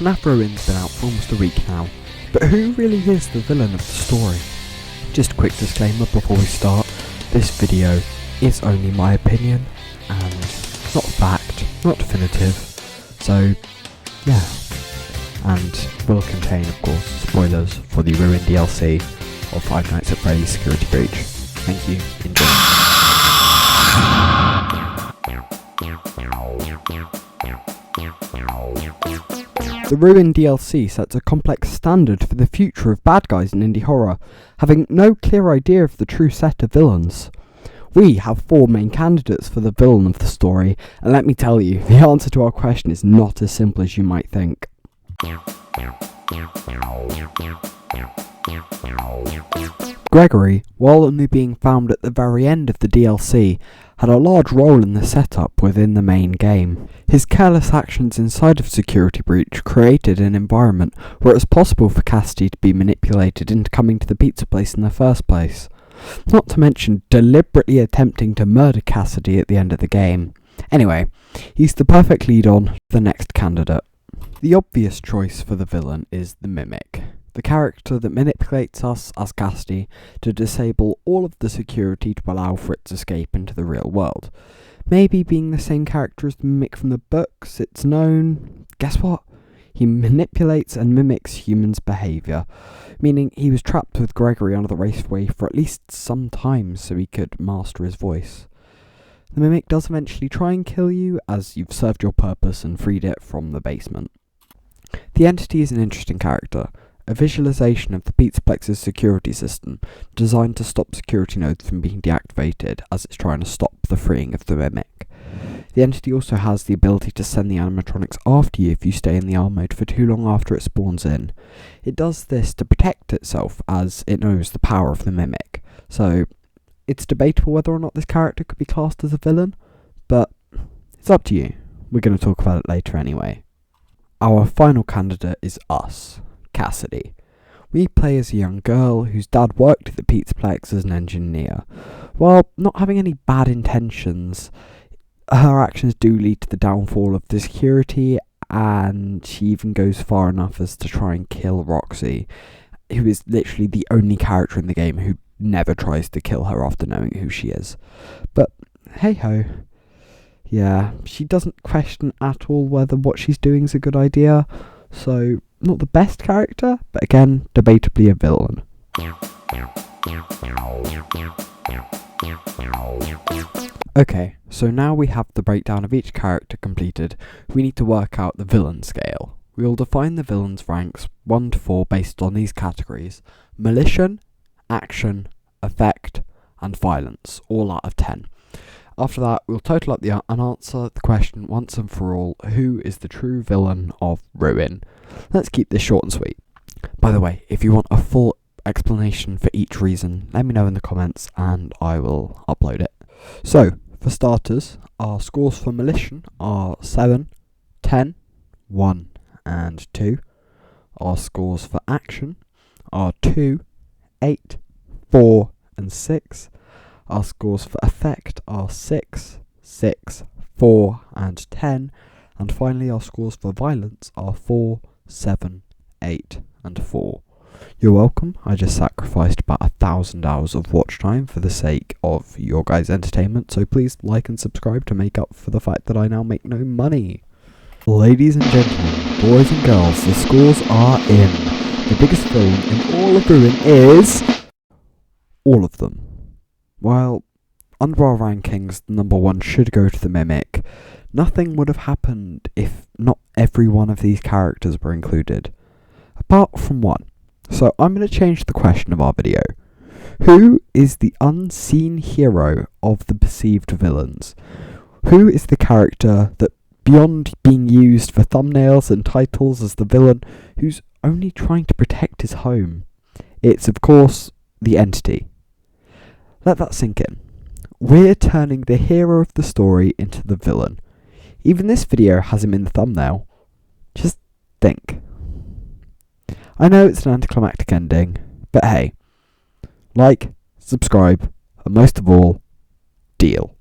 FNAF Ruin's been out for almost a week now, but who really is the villain of the story? Just a quick disclaimer before we start, this video is only my opinion, and not fact, not definitive, so yeah. And will contain, of course, spoilers for the Ruin DLC of Five Nights at Freddy's Security Breach. Thank you, enjoy. The Ruin DLC sets a complex standard for the future of bad guys in indie horror, having no clear idea of the true set of villains. We have 4 main candidates for the villain of the story, and let me tell you, the answer to our question is not as simple as you might think. Gregory, while only being found at the very end of the DLC, had a large role in the setup within the main game. His careless actions inside of Security Breach created an environment where it was possible for Cassidy to be manipulated into coming to the pizza place in the first place. Not to mention deliberately attempting to murder Cassidy at the end of the game. Anyway, he's the perfect lead on for the next candidate. The obvious choice for the villain is the Mimic, the character that manipulates us as Cassidy to disable all of the security to allow for its escape into the real world. Maybe being the same character as the Mimic from the books, it's known. Guess what? He manipulates and mimics humans' behaviour, meaning he was trapped with Gregory under the raceway for at least some time so he could master his voice. The Mimic does eventually try and kill you as you've served your purpose and freed it from the basement. The Entity is an interesting character, a visualization of the Pizzaplex's security system, designed to stop security nodes from being deactivated as it's trying to stop the freeing of the Mimic. The Entity also has the ability to send the animatronics after you if you stay in the R mode for too long after it spawns in. It does this to protect itself as it knows the power of the Mimic, so it's debatable whether or not this character could be classed as a villain, but it's up to you. We're going to talk about it later anyway. Our final candidate is us, Cassidy. We play as a young girl whose dad worked at the Pizzaplex as an engineer. While not having any bad intentions, her actions do lead to the downfall of the security, and she even goes far enough as to try and kill Roxy, who is literally the only character in the game who never tries to kill her after knowing who she is. But hey ho. Yeah, she doesn't question at all whether what she's doing is a good idea, so not the best character, but again, debatably a villain. Okay, so now we have the breakdown of each character completed, we need to work out the villain scale. We will define the villain's ranks 1 to 4 based on these categories: malicious, action, effect, and violence, all out of 10. After that, we'll total up and answer the question once and for all: who is the true villain of Ruin? Let's keep this short and sweet. By the way, if you want a full explanation for each reason, let me know in the comments and I will upload it. So, for starters, our scores for malicious are 7, 10, 1, and 2. Our scores for action are 2, 8, 4, and 6. Our scores for effect are 6, 6, 4, and 10. And finally, our scores for violence are 4, 7, 8, and 4. You're welcome. I just sacrificed about 1,000 hours of watch time for the sake of your guys' entertainment, so please like and subscribe to make up for the fact that I now make no money. Ladies and gentlemen, boys and girls, the scores are in. The biggest villain in all of Ruin is all of them. While under our rankings, number 1 should go to the Mimic, nothing would have happened if not every one of these characters were included, apart from one. So I'm going to change the question of our video. Who is the unseen hero of the perceived villains? Who is the character that, beyond being used for thumbnails and titles as the villain, who's only trying to protect his home? It's, of course, the Entity. Let that sink in. We're turning the hero of the story into the villain. Even this video has him in the thumbnail. Just think. I know it's an anticlimactic ending, but hey, like, subscribe, and most of all, deal.